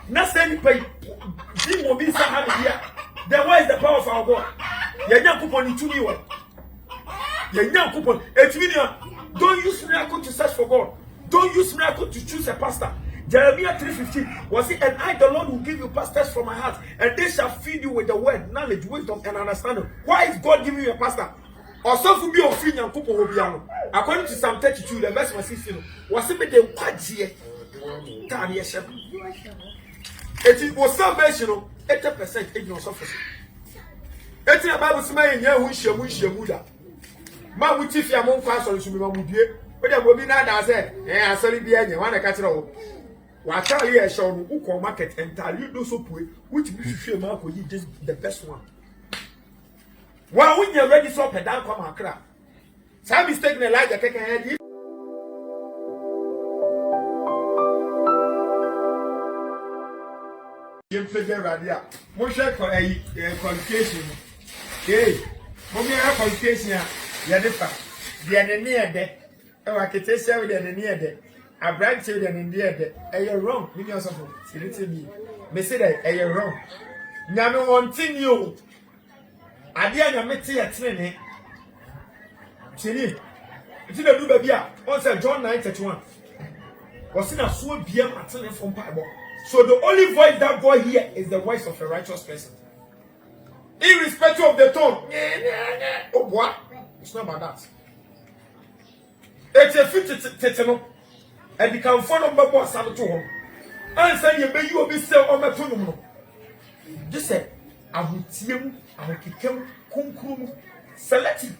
Nothing pay. Jim will be some here. Then where is the power of our God? You're not coupon in 2 million. You're not coupon. 8 million. Don't use miracle to search for God. Don't use miracle to choose a pastor. Jeremiah 3:15 was it, and I, the Lord, will give you pastors from my heart, and they shall feed you with the word, knowledge, wisdom, and understanding. Why is God giving you a pastor? Also, for me, according to Psalm 32, the verse 16, was it the Quadia? It was salvation, 80% ignorance of it. It's about somebody who is Shamuda. Man, we teach you among pastors to be Mamudia, but there will be not as I said, I want to catch it all. What are you showing who can market entirely do so poor, which we should mark with you just the best one. While when you're ready, so down come and crap. Some mistake in like a take a head. You figure radio. Motion for a qualification. Hey, Mommy, a qualification. You're different. The enemy there. Oh, I can tell you the enemy there. I brag to them in the end. You're wrong. We know something. Seriously, me say that you're wrong. Now, me wanting you. I didn't meet you at training. Chini, it's in the blue baby. On John 9:31. Was in a so be a maternal from Bible. So the only voice that boy here is the voice of a righteous person. Irrespective of the tone. Oh, what? It's not about that. It's a 50 and you can follow my boss out to him. And say you will be sell on my tongue. Just say, I will see him, I will kick him, cum, select it.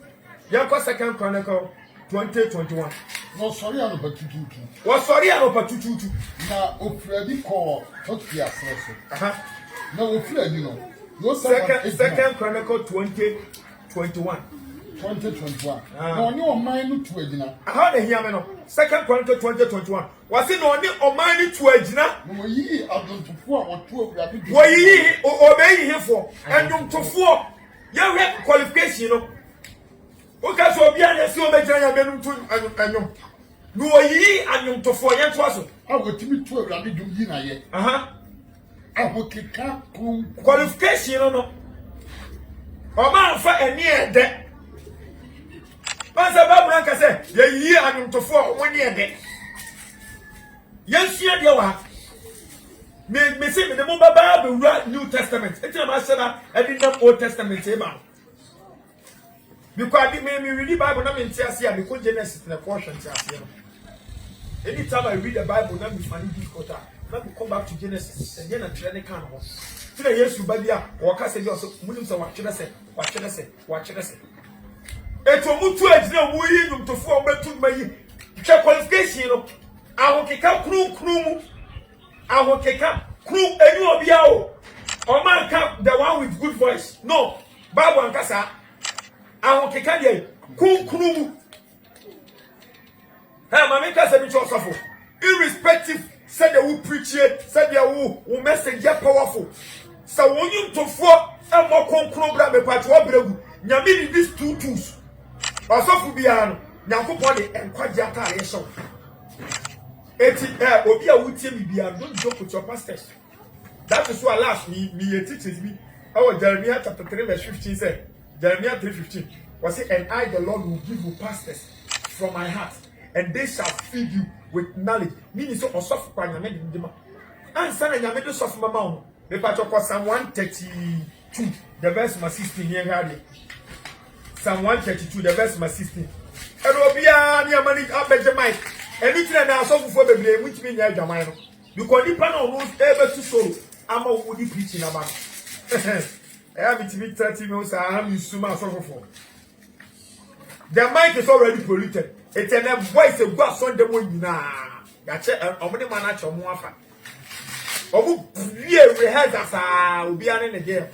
Yanko Second Chronicle 2021. No, sorry, I'm about to do. Was sorry, I'm about to do. Now, Freddy call, not the assessor. No, Freddy, no. No, Second Chronicle 2021. 2021. No, no, mine to a dinner. I heard a hear me. Second Chronicle 2021. Was it only on mine to a dinner? No, ye are going to 4 or 2 rapid. What ye obey him for? And you to 4. You have qualification, you know. Okay, so be an SEO Benjamin and you. No, ye and you to 4 years was. I will to me 2 rapid dinner yet. I will kick up qualification, you know. Or man for a near debt. Master Babranka said, ye and to 4 1 year debt. Yes, here you are. Me say the Bible New Testament. It's a master I didn't have Old Testament. Because me read the Bible, I'm in Tiasia, because Genesis in a portion. Anytime I read the Bible, I'm finding difficult. Let me come back to Genesis and then I try to can of today. Yes, you baby, or can say also, Williams, what should I say? What should I say? What should I say? It's a mutual no to form to my qualification. I will kick out crew. I will kick out crew and you will be out. Or man, the one with good voice. No, Bible and Casa. I will kick out the crew. Hey, my maker said it's also irrespective. Said they will preach it, said they will message powerful. So when you to 4 and more conclude me part what bregu. Nyami these 2 tools. Also for biano, Nyankopon and Kwajata so. Obi a wutie me bia don't joke with your pastors. That is why last me teaches me. Our Jeremiah chapter 3 verse 15 said, Jeremiah 3:15 was it, and I the Lord will give you pastors from my heart, and they shall feed you with knowledge. Meaning so osof kwa nyame de ma. Ansa na nyame de sof mama o. Me pa chokwa Psalm 132 the verse 16 here hade. Psalm 132 the verse 16. Ero bia ni amani abeje mic. Anything na so fufu bebre which mean ya adwaman no. Because nipa na no ebe to so ama wo di preaching about. I have it 30 minutes I am suma so fufu. The mic is already polluted. It's a voice of God Sunday morning. That's it. I'm going to manage your mouth. Obu rehearsals are will be an in the day.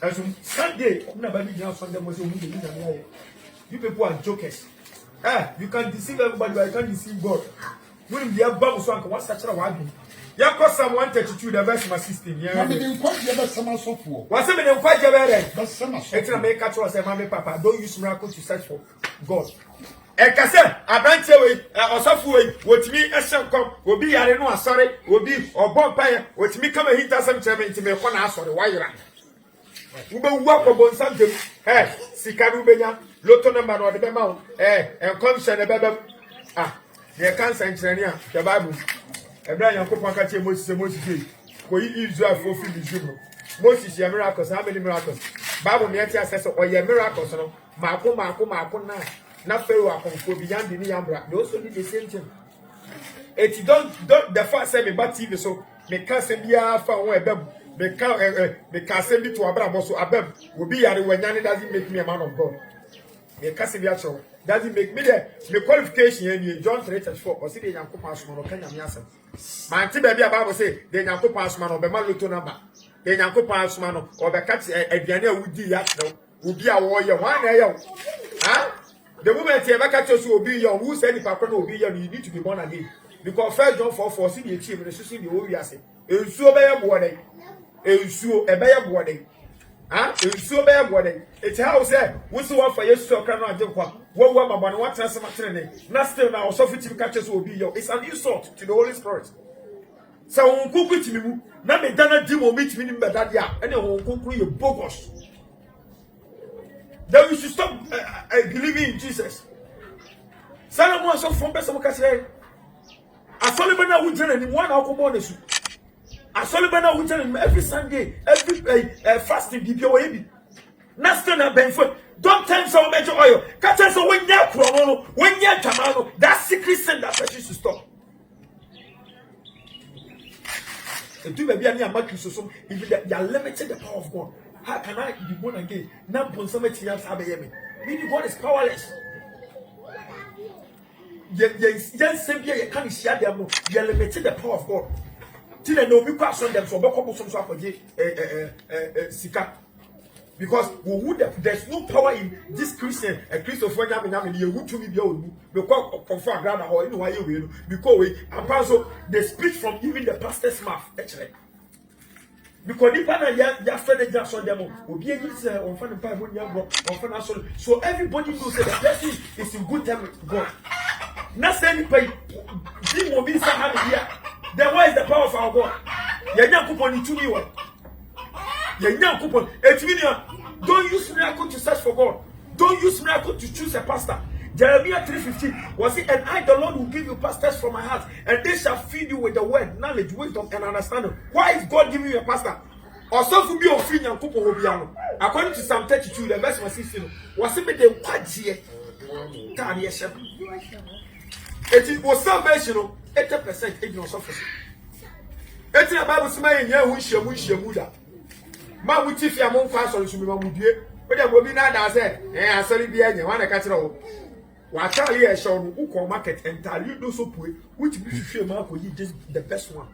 As Sunday, I'm not going Sunday morning. You people are jokers. You can deceive everybody, but you can't deceive God. When you have Bible song, what's such a wagon? You have Psalm 132, the verse 16. Yeah, we didn't quite get some so for. What's it in quite a very? That's some. It's a make a choice, and Mammy Papa. Don't use miracle to search for God. Ekase abranche we osofu we wotimi ehyenkom obi yare no asore obi obompaye wotimi kama hinta sam cheme ntime ko na asore wayira ube wu akobo nsam dem sika no benya loto number no de be ma wo enkom hye ne bebem the cancer engineer the bible ebra yankopon ka che Moses ko yi Israel for fi Israel Moses ya miracles how many miracles bible me ati assess o ye miracles no mako na Pharaoh akonfo bi yande ni yambra they also did the same thing. It don't the first say me ba TV so me can say bia fa won ebem me can say bi to Abraham so abem obi yare wanyane doesn't make me a man of God. Me can say bia cho doesn't make me the me qualification in John 3:34 or say the Yankopon asoma no kanya me asem. Man ti ba bia Bible say the Yankopon asoma no be ma loto number. The Yankopon asoma no obeka aduane a wudi ya no obi a wo ye wan na ye the moment you ever so obi young who said if I obi young you need to be born again because 1 John 4:4 see the achieve the susi the obi ase ensuo be ye boode ensuo e be ye boode ensuo be ye boode it how say we see one for Jesus okra no age kwa wo mabane what trans matere na still na so fit catch so obi young it's an insult to the Holy Spirit so won kuku timi mu na me dana di mo meet me nimbe that dia ene won kuku ye bogus. That we should stop believing in Jesus. Salomon so from person ka say Asoliba na wujana ni one akobo na su. Asoliba na wujana ni every Sunday, every fasting bibia we bi. Na still na benfo. Don't tell so much oil. Catch us when ya krono no, when ya tamano, that secret sin that person should stop. And do maybe any amaki so if they are limited the power of God. How can I be born again? Now, meaning God is powerless. Yes, simply you can't share them. You are limited the power of God. Till they know we pass on them, so Sika. Because there's no power in this Christian, a Christian for them, you would to be able to confirm grandma or anyway you will. Because and also they speak from even the pastor's mouth, actually. Because if ya friend just on them, obi is on fan Bible on fan so everybody knows that the person is in good time with God. Not saying pay will be some here. Then where is the power of our God? Ya coupon in 2 million. Ya coupon 8 million. Don't use miracle to search for God. Don't use miracle to choose a pastor. Jeremiah 3:15 was it, and I, the Lord, will give you pastors from my heart, and they shall feed you with the word, knowledge, wisdom, and understanding. Why is God giving you a pastor? Also, to be of free and couple Obiano. According to Psalm 32, the verse 16, was it the Quadje? It was salvation, 80% ignorance of it. It's a Bible smiling, yeah, wish your Muda. Man, we teach you among fast on Sumimamudia, but there will be not as I sorry, be any one I catch it all. What tell you, show who market and tell you do so which you feel mark will you just the best one.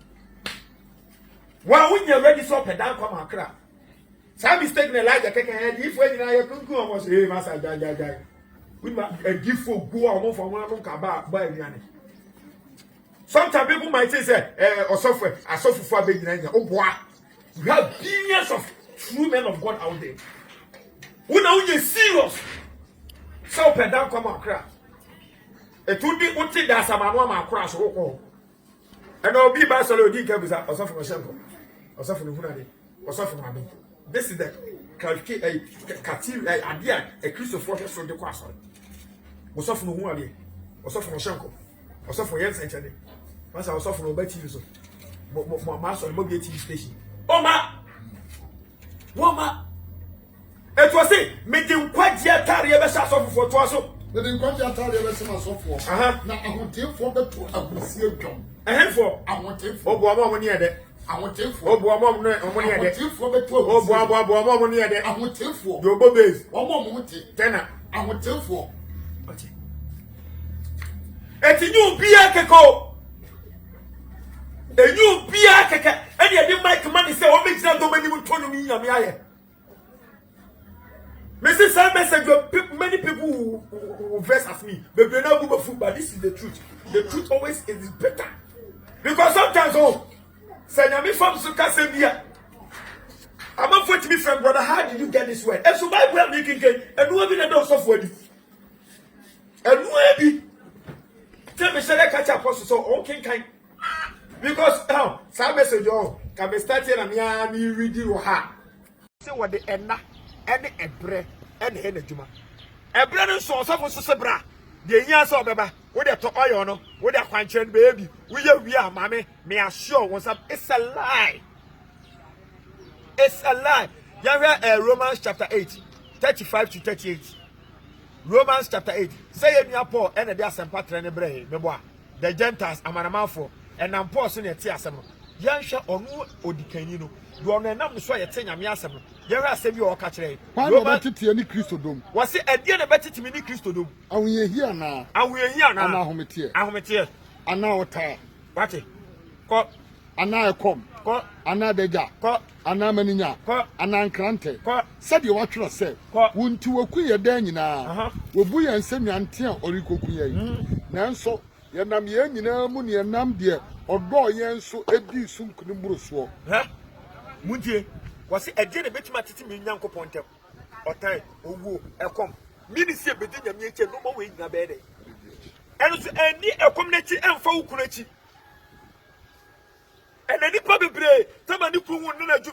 Well, when you're ready, so down come and crap. Some mistake in like a cake and if when you couldn't almost say, Master Jai. We might give for go on for one look about by Yanni. Sometimes people might say, or software, I suffer for big name. Oh, boy, you have billions of true men of God out there. We know you're serious. So down come and crap. It would be what that's a man crash. And I'll be by solo decabs or something for Shanko, or something for Hunadi, or something for me. This is the idea, a Christopher from the Quasson. Was often Hunadi, or something for Shanko, or something for Jens and once I was often obey TV, my master on Mobi TV station. Oh, ma! It was it, making quite yet carry a message for Twasso. They didn't quite yet carry a message for. Now I want to for the 2 of the John. A handful, I want it for Boama near that. I want it for Boama near that. For the 12 of Boama near that. I want it for your bobbies. One more tenor. I want it for. It's a new Biakako. A new Biakaka. And you didn't make money, say, what makes that domain with 20 million? Mrs. Simon, many people who verse as me, but they're not good food, but this is the truth. The truth always is better. Because sometimes, say, I'm from Sukasabia. I'm not going to be from brother. How did you get this word? And so, my brother making game, and who have been a dose of word. And maybe tell me, shall I catch up also so okay kind? Because now, some message can be starting and me reading your heart. Say what the enna and the ebre and the henna. Ebre and so sebra. The years of Baba, with the to oil no, with the quanchen baby. We are, mammy, me assure what's up. It's a lie. It's a lie. You Romans chapter 8, 35 to 38. Romans chapter 8. Say it near Paul and the Assam Patra Nebre, the Gentiles, Amanamafo, and I'm pausing a Tiasam. Yansha or no Odicanino. You are not the soy at Tenyamiasam. Yara save your catcher. Why not to any Christodom? Was it a dear better to me Christodom? And we are here now. And we are here now. Ahometia. And now tie. What it? Caught. And now come. Caught. And now the jack. Caught. And now Menina. Caught. And now Crante. Caught. Said you watch yourself. Caught. Wouldn't you queer then now? We buy and send me until or you cook. Nanso, Yanam Yen, Muni and Nam dear, or go yen so every soon couldn't bruise. Huh? Muntie. Was it a dear bit my titty in Yanko Ponte? Or time, or woo, a come. Minister between the nature no more in a bed. And to any a community and folk. And any public play, Tamaniku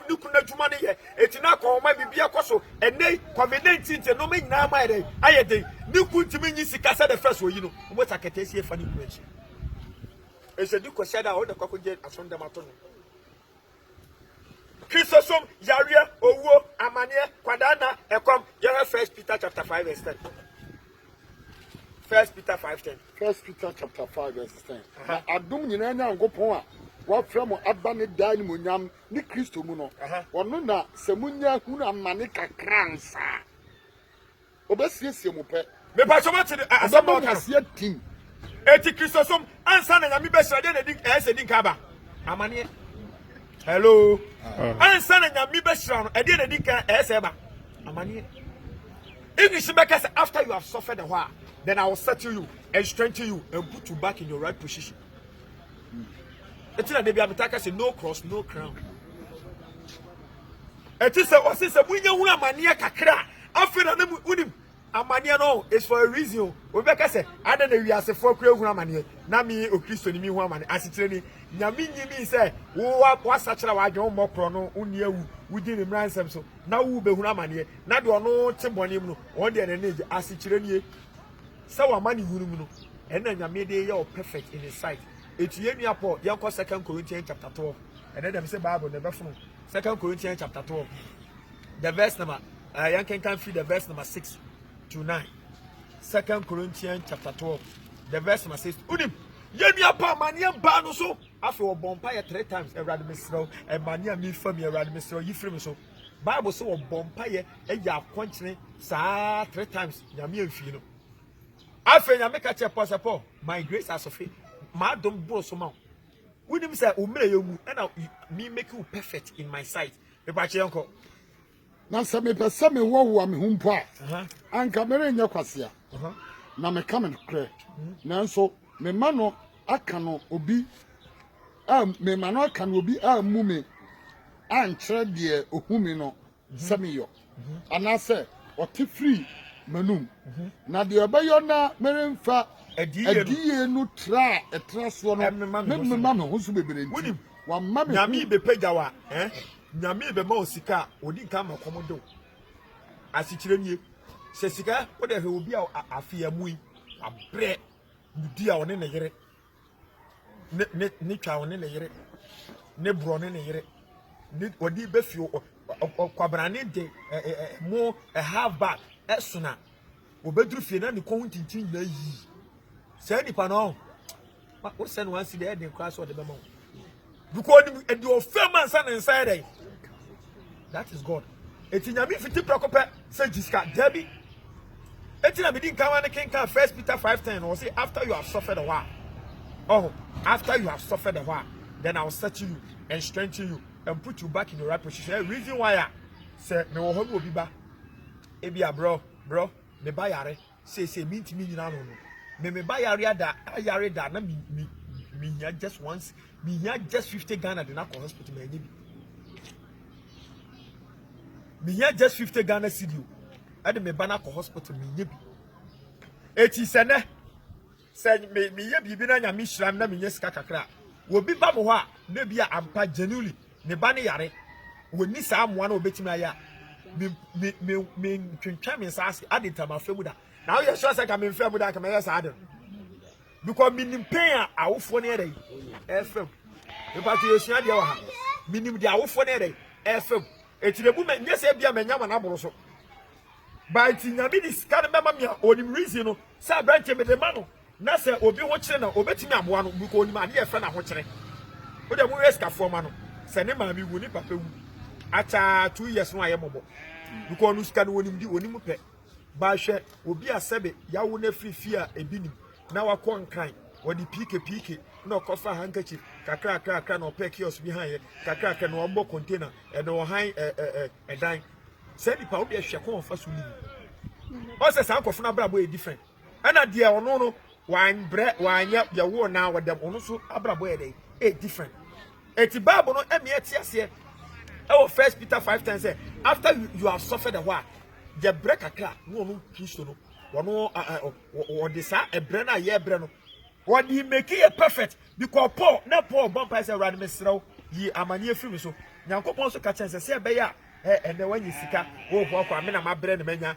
Nukuna money, it's not called my Bibia Coso, and they COVID-19 and no make now my day. I had the Nuku to me, Casa the first way, you know, what I can taste here funny question. It's a Duke Shada or the cockroach as on the Maton. Christosom, Yaria, Owo, Amania, Quadana, Ecom, Yara 1 Peter chapter 5 verse 10. 1 Peter 5:10. 1 Peter chapter 5 verse 10. I don't know go point. What from Abani Danimuniam, Ni Christo Muno, or Nuna, Semunia, Huna Manica Cransa. Obesius, Mupe. Me patromate as a man has yet team. Eti Christosom, answer and I'm best than a Dinkaba. Amani. Hello. Answer and I'm best round. I did a Dinka as ever. Amani. English makers after you have suffered a while, then I will settle you and strengthen you and put you back in your right position. It's not the Biamitaka say no cross, no crown. It is a winner mania kakra. After the Amania no, it's for a reason. Rebecca said, I don't know, we are a folk mania. Nami or Christo, me woman, as it's any Yamini say, what's such a wide more chrono, unia, we didn't ransom so. Now we be Hunamania, not do no Timonium, one day and age, as it's any. So our money, and then Yamede, perfect in his sight. It's Yenia Paul, Yanko 2 Corinthians chapter 12. And then they say Bible never from 2 Corinthians chapter 12. The verse number, Yankan can feed the verse number 6 to 9. 2 Corinthians chapter 12. The verse number 6. Unim, Yenia Paul, Mania Bano so. After a bompire 3 times, a radimistro, and Mania me from your radimistro, you frame so. Bible so a bompire, and ya quenching, sa 3 times, Yami Fino. After Yamaka Chapasapo, my grace has of it. Madam Brosoma. We didn't say, and me make you perfect in my sight. The Bachi uncle. Now, some me person me wo am hum pa. And camera nya kwasia. Na me come and cry. Nanso me mano aka no obi me mano aka no obi mu me an kire de ohumi no same yo. Ana say oti free manum. Na de obayo na meremfa Ediye no tra so no me mama ho so bebere nti wa mama nyami be pejawa nyami be ma osika odi nka ma komodo asikyire nie se sika wo de he obi afia mui abre nudi a one ne yere ne twa one ne yere ne bro ne yere ne odi be fio kwabrane de mo a half back esuna obedru fie na ne ko huntintin na yi. Say ni pano. What send one see the head and cross or the memo. Because your famous son inside. That is God. It's in your 50 procope, say Jiska, Debbie. It's in a meeting, come and king 1 Peter 5:10 or say after you have suffered a while. Oh, after you have suffered a while, then I will set you and strengthen you and put you back in the right position. Reason why I say, me will be back. Ebia, bro, me buy yare. Say, mean to me, you know. Me buy yare that na me just once me just 50 Ghana the Nako hospital me just 50 Ghana cedi and me Banako hospital me nyebi eti sene se me ye bibi na nya me hira na me nye sika kakra wo bi ba mo ho a na bia ampa genuinely ne ba ne yare woni saa amoa na obetimi aya me twentwa me saase ade tamafa mu da na wo ye sure say ka me mfa mu da ka me yes ade because minim pain a awofo ne ere FM e pa ti esua de wa ha minim de awofo ne ere FM etirebu me nye se bia me nya na boro so by ti nya bi dis kan be ma me onim reason no say branch me de ma no na se obi ho kire na obetimi aboa no because onim ade e fe na ho kire wo de mu risk afo ma no se ne ma mi wu ni papa wu acha 2 years no ayemobo because no sika no onim di onim pe ba hwe obi asebe yawo na free a ebinim na wakọ nkran wodi pike na kofa handkerchief kakra na opek kiosk bi han ye kakra na ombo container e no han dan say di pa obi ehwe ko fa so ni o se san kofo na brabo e different ana de ono no wan bre wanya ya wo na wadam ono so abrabo e dey e different eti bible no emi etiase e o 1 Peter 5:10 say after you have suffered a while the break akra no no Kristo no wono the sa ebre na ye ebre no what he make it perfect because Paul bompa say run mesrew yi amani afiri me so nyankopon so ka chense say be ya ene wanyi sika wo ho kwa me na mabre ne manya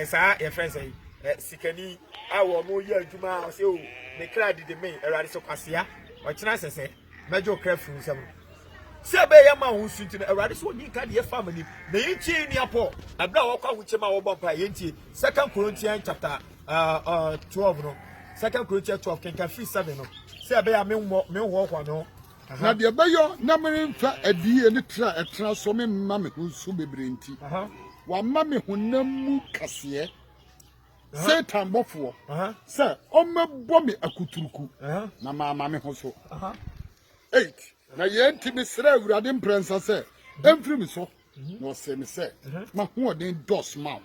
sa ye friend say sikani awo no ye adwuma say o me kra dide me erade so kwasea o kina sese mejo kra furu nsam say be ya ma ho sunti na erade so nyi ka de family na yinchi ni apo abra wo kwa ho chema wo bompa yinchi 2 Corinthians chapter 12 no 2 Corinthians 12 can free 7 no say be ya me ho kwa no na de beyo na me mfa adie ne tra so me ma me hu su bebre nti wa ma me honam mu kase Satan bofo say o mebo me akuturuku na ma me ho so 8 na ye ntimi sra awurade mprensa say emfiri me so no se me say ma ho odin dos ma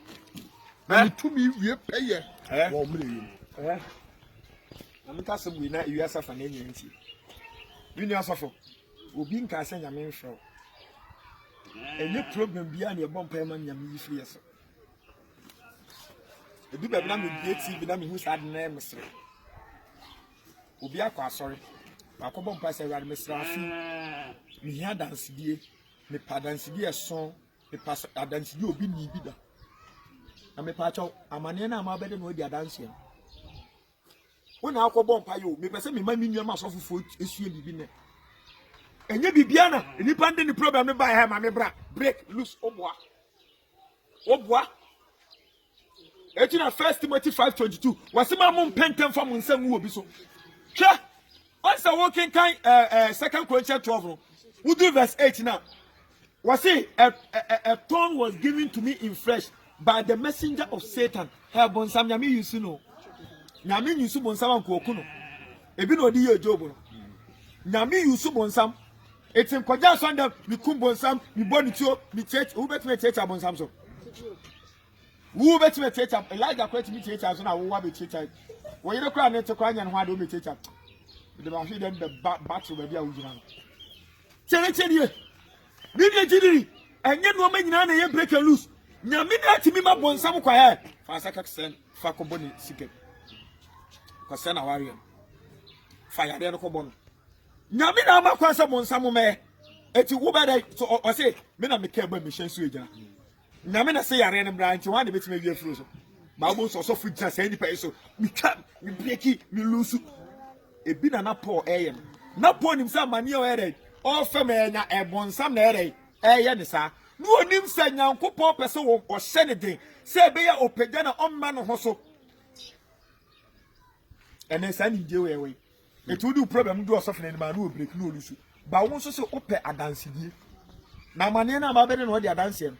na tumi wie peye wo mre yim amika so bu na iwi asafa na enye nti wini asafo obi nka ase nyame mfrɛ enye problem bia na ebɔ mpa ma nyame yifiri yeso ebi be na me bie TV na me hu sad na emsre obi akɔ asɔre akɔbɔ mpa sɛ awurade mesra afi me hia dansedie me pa dansedie ɛso me pa dansedie obi ni bi da na me pa chaw amane na ama bɛde no odi adanse wona akɔbɔ mpa yo me pɛsɛ me ma minua ma sɔfofo esue bibi ne enye bibia na nipa nde ni problem ne ba ha ma me bra break loose oboa etina 1 Timothy 5:22 wasema mo pentem fa mo nsam wo bi so hwɛ once walking kind 2 Corinthians 12 we do verse 8 now was say a tongue was given to me in flesh by the messenger of Satan have bonsam nyame yusu no nyame yusu bonsam ankoku no ebi no odi ye job no nyame yusu bonsam etin koja sonda mi kum bonsam mi boni tuo mi church who bet me church bonsam so who bet me church Elijah kwet mi church so na wo wa be church wo yire kra ne te kwa nya no ha do me church the ba hwe dem the battle ba bia wo gina no chere ni de jidiri enye no ma nyina na ye break and loose nyame na atimi ma bonsam kwa he fa saka sen fa ko boni sike ko sen na warrior fa ya de no ko bono nyame na ma kwa sa bonsam me eti wo ba dai so o say me na me ka ba me hyen so egina nyame na say yare ne bra nti wa de betime wie afuro so ba bo so fu gina say ni pa so me ka me breaki me lose ebi na Paul eye na Paul nim say mane o ere o fa me nya ebonsam na ere eye ne sa no onim say nyankopon pese wo o hye ne den say be ya opagya na omma no ho so ene sa ni je we etu di problem do osof na ni ma no break no olusu ba won so se ope adansedie na mane na ma be de no di adanse